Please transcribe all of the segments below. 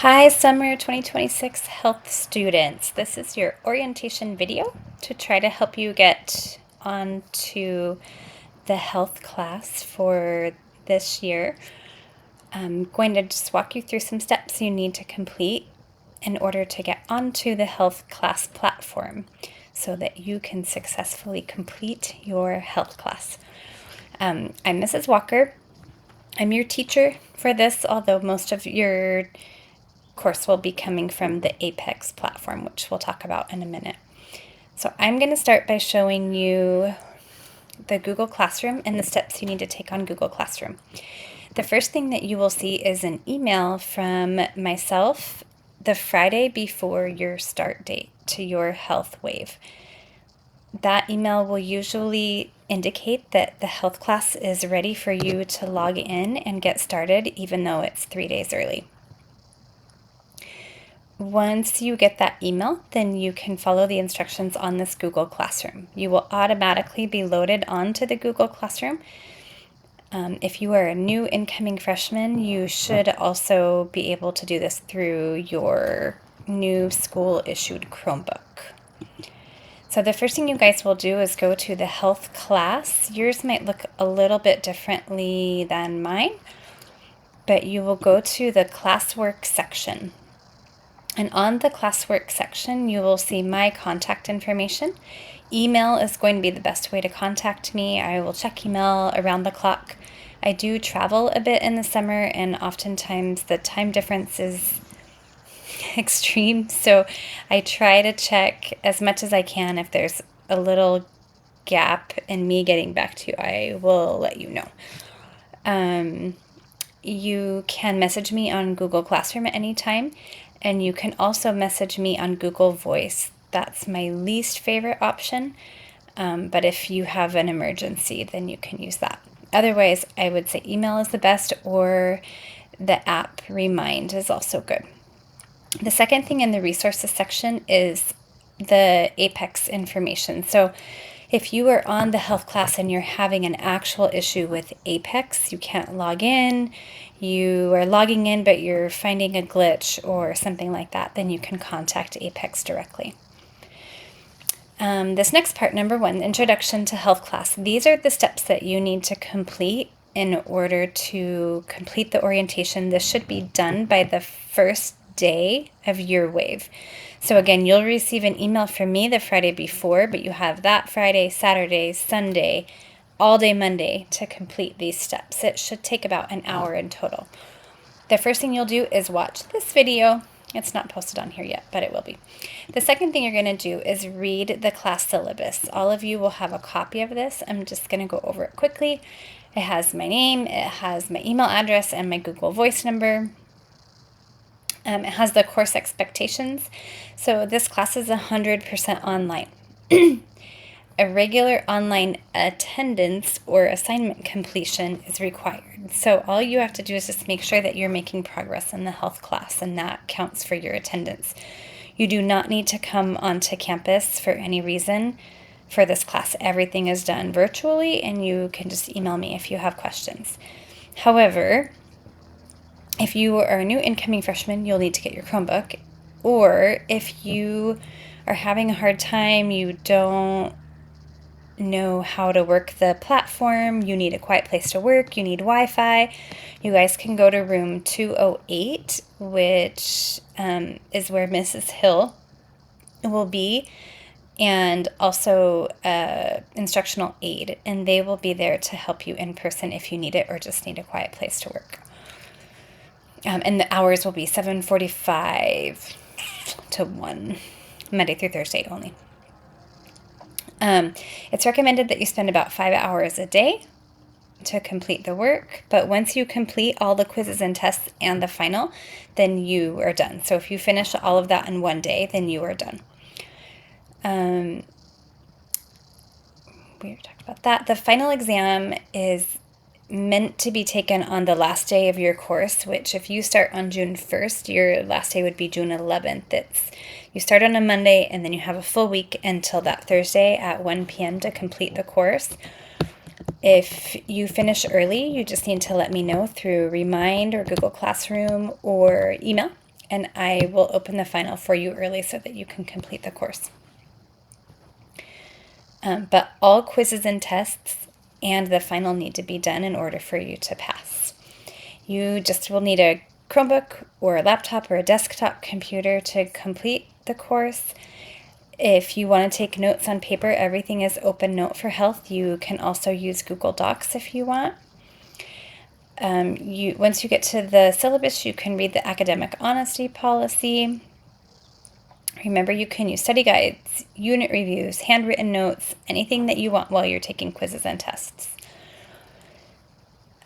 Hi, summer 2026 health students. This is your orientation video to try to help you get onto the health class for this year. I'm going to just walk you through some steps you need to complete in order to get onto the health class platform so that you can successfully complete your health class. I'm Mrs. Walker. I'm your teacher for this, although most of your course will be coming from the Apex platform, which we'll talk about in a minute. So I'm going to start by showing you the Google Classroom and the steps you need to take on Google Classroom. The first thing that you will see is an email from myself the Friday before your start date to your health wave. That email will usually indicate that the health class is ready for you to log in and get started, even though it's 3 days early. Once you get that email, then you can follow the instructions on this Google Classroom. You will automatically be loaded onto the Google Classroom. If you are a new incoming freshman, you should also be able to do this through your new school-issued Chromebook. So the first thing you guys will do is go to the health class. Yours might look a little bit differently than mine, but you will go to the classwork section. And on the classwork section, you will see my contact information. Email is going to be the best way to contact me. I will check email around the clock. I do travel a bit in the summer, and oftentimes the time difference is extreme. So I try to check as much as I can. If there's a little gap in me getting back to you, I will let you know. You can message me on Google Classroom at any time, and you can also message me on Google Voice. That's my least favorite option, but if you have an emergency, then you can use that. Otherwise, I would say email is the best, or the app Remind is also good. The second thing in the resources section is the Apex information. So if you are on the health class and you're having an actual issue with Apex, you can't log in, you are logging in but you're finding a glitch or something like that, then you can contact Apex directly. This next part, number 1, introduction to health class. These are the steps that you need to complete in order to complete the orientation. This should be done by the first day of your wave. So again, you'll receive an email from me the Friday before, but you have that Friday, Saturday, Sunday, all day Monday to complete these steps. It should take about an hour in total. The first thing you'll do is watch this video. It's not posted on here yet, but it will be. The second thing you're going to do is read the class syllabus. All of you will have a copy of this. I'm just going to go over it quickly. It has my name, it has my email address, and my Google Voice number. It has the course expectations. So this class is 100% online. A regular online attendance or assignment completion is required. So all you have to do is just make sure that you're making progress in the health class, and that counts for your attendance. You do not need to come onto campus for any reason for this class. Everything is done virtually, and you can just email me if you have questions. However, if you are a new incoming freshman, you'll need to get your Chromebook. Or if you are having a hard time, you don't know how to work the platform, you need a quiet place to work, you need Wi-Fi, you guys can go to room 208, which is where Mrs. Hill will be, and also instructional aid, and they will be there to help you in person if you need it or just need a quiet place to work. And the hours will be 7:45 to 1, Monday through Thursday only. It's recommended that you spend about 5 hours a day to complete the work, but once you complete all the quizzes and tests and the final, then you are done. So if you finish all of that in one day, then you are done. We already talked about that. The final exam is meant to be taken on the last day of your course, which if you start on June 1st, your last day would be June 11th. You start on a Monday, and then you have a full week until that Thursday at 1 p.m. to complete the course. If you finish early, you just need to let me know through Remind or Google Classroom or email, and I will open the final for you early so that you can complete the course. But all quizzes and tests and the final need to be done in order for you to pass. You just will need a Chromebook or a laptop or a desktop computer to complete the course. If you want to take notes on paper, everything is Open Note for Health. You can also use Google Docs if you want. Once you get to the syllabus, you can read the academic honesty policy. Remember, you can use study guides, unit reviews, handwritten notes, anything that you want while you're taking quizzes and tests.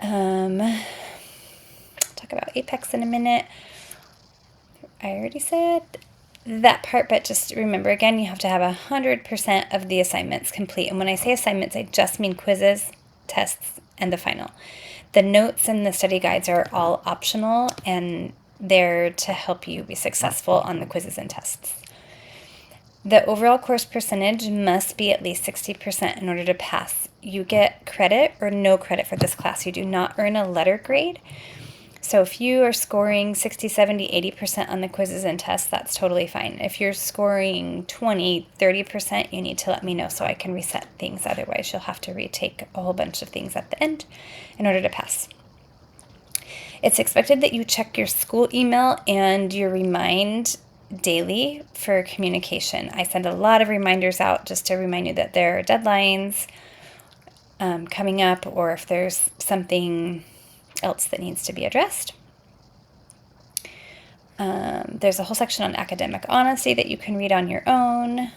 I'll talk about APEX in a minute. I already said that part, but just remember again, you have to have 100% of the assignments complete. And when I say assignments, I just mean quizzes, tests, and the final. The notes and the study guides are all optional, and they're to help you be successful on the quizzes and tests. The overall course percentage must be at least 60% in order to pass. You get credit or no credit for this class. You do not earn a letter grade. So if you are scoring 60, 70, 80% on the quizzes and tests, that's totally fine. If you're scoring 20, 30%, you need to let me know so I can reset things. Otherwise, you'll have to retake a whole bunch of things at the end in order to pass. It's expected that you check your school email and your Remind daily for communication. I send a lot of reminders out just to remind you that there are deadlines coming up, or if there's something else that needs to be addressed. There's a whole section on academic honesty that you can read on your own.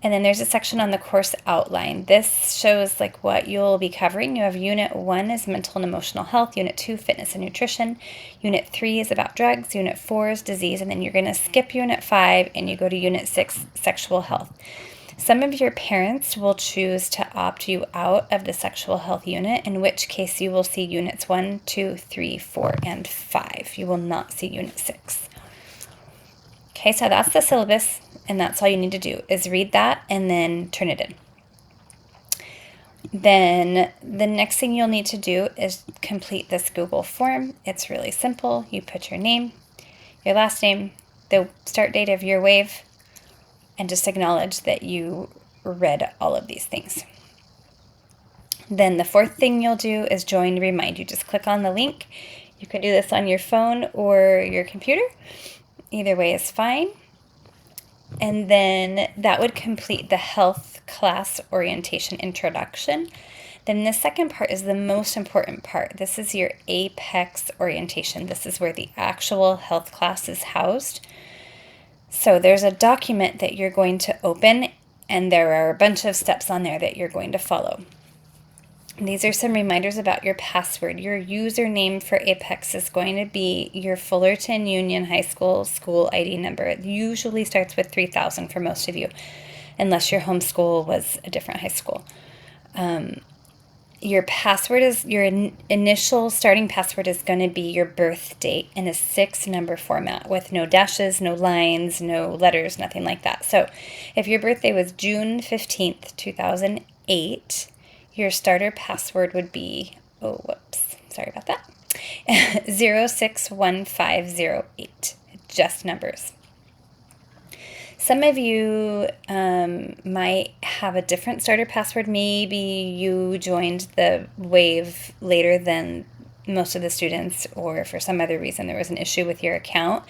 And then there's a section on the course outline. This shows like what you'll be covering. You have Unit 1 is mental and emotional health. Unit 2, fitness and nutrition. Unit 3 is about drugs. Unit 4 is disease. And then you're going to skip Unit 5 and you go to Unit 6, sexual health. Some of your parents will choose to opt you out of the sexual health unit, in which case you will see Units 1, 2, 3, 4, and 5. You will not see Unit 6. Okay, so that's the syllabus, and that's all you need to do is read that and then turn it in. Then the next thing you'll need to do is complete this Google form. It's really simple. You put your name, your last name, the start date of your wave, and just acknowledge that you read all of these things. Then the fourth thing you'll do is join Remind. You just click on the link. You can do this on your phone or your computer. Either way is fine. And then that would complete the health class orientation introduction. Then the second part is the most important part. This is your APEX orientation. This is where the actual health class is housed. So there's a document that you're going to open, and there are a bunch of steps on there that you're going to follow. These are some reminders about your password. Your username for APEX is going to be your Fullerton Union High School school ID number. It usually starts with 3000 for most of you, unless your home school was a different high school. Your password is, your initial starting password is going to be your birth date in a 6-number format with no dashes, no lines, no letters, nothing like that. So if your birthday was June 15th, 2008, your starter password would be, sorry about that, 061508, just numbers. Some of you might have a different starter password. Maybe you joined the wave later than most of the students, or for some other reason there was an issue with your account.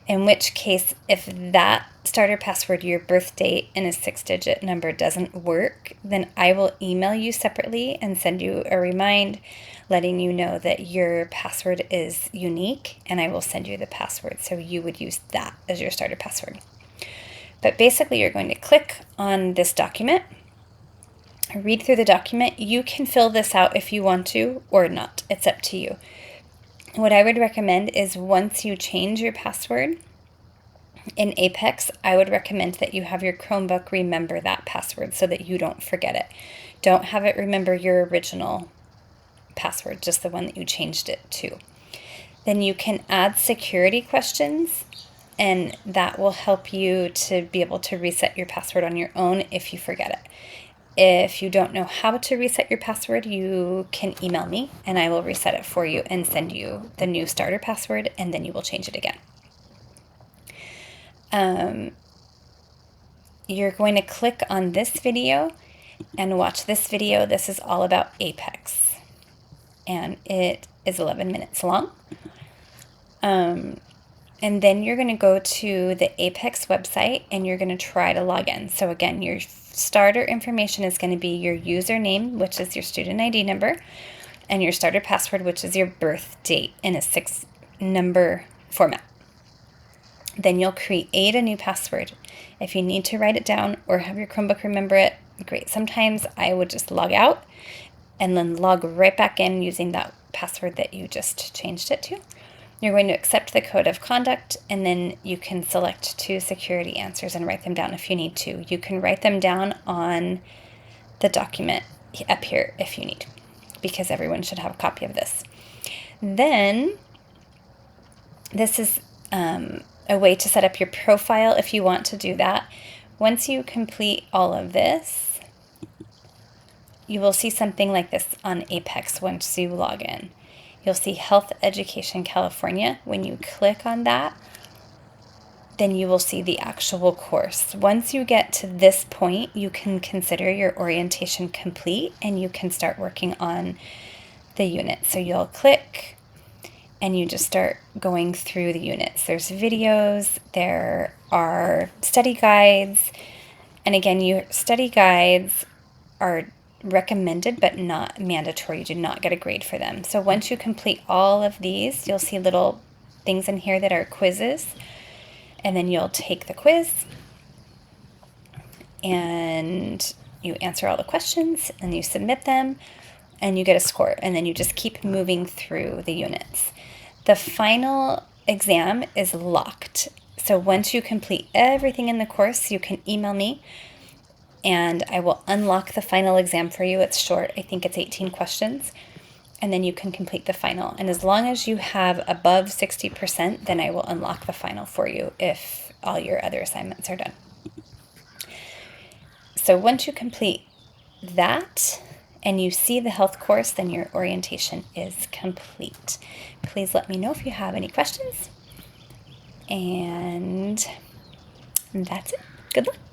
In which case, if that starter password, your birth date, and a 6-digit number doesn't work, then I will email you separately and send you a remind letting you know that your password is unique, and I will send you the password. So you would use that as your starter password. But basically, you're going to click on this document, read through the document. You can fill this out if you want to or not. It's up to you. What I would recommend is once you change your password in APEX, I would recommend that you have your Chromebook remember that password so that you don't forget it. Don't have it remember your original password, just the one that you changed it to. Then you can add security questions, and that will help you to be able to reset your password on your own if you forget it. If you don't know how to reset your password, you can email me and I will reset it for you and send you the new starter password, and then you will change it again. you're going to click on this video and watch this video. This is all about Apex, and it is 11 minutes long. And then you're going to go to the Apex website and you're going to try to log in. So again, your starter information is going to be your username, which is your student ID number, and your starter password, which is your birth date in a 6-number format. Then you'll create a new password. If you need to write it down or have your Chromebook remember it, great. Sometimes I would just log out and then log right back in using that password that you just changed it to. You're going to accept the code of conduct, and then you can select 2 security answers and write them down if you need to. You can write them down on the document up here if you need, because everyone should have a copy of this. Then this is a way to set up your profile if you want to do that. Once you complete all of this, you will see something like this on Apex once you log in. You'll see Health Education California. When you click on that, then you will see the actual course. Once you get to this point, you can consider your orientation complete and you can start working on the unit. So you'll click and you just start going through the units. There's videos, there are study guides, and again, your study guides are recommended but not mandatory. You do not get a grade for them. So once you complete all of these, you'll see little things in here that are quizzes, and then you'll take the quiz and you answer all the questions and you submit them and you get a score, and then you just keep moving through the units. The final exam is locked. So once you complete everything in the course, you can email me and I will unlock the final exam for you. It's short. I think it's 18 questions. And then you can complete the final. And as long as you have above 60%, then I will unlock the final for you if all your other assignments are done. So once you complete that and you see the health course, then your orientation is complete. Please let me know if you have any questions. And that's it. Good luck.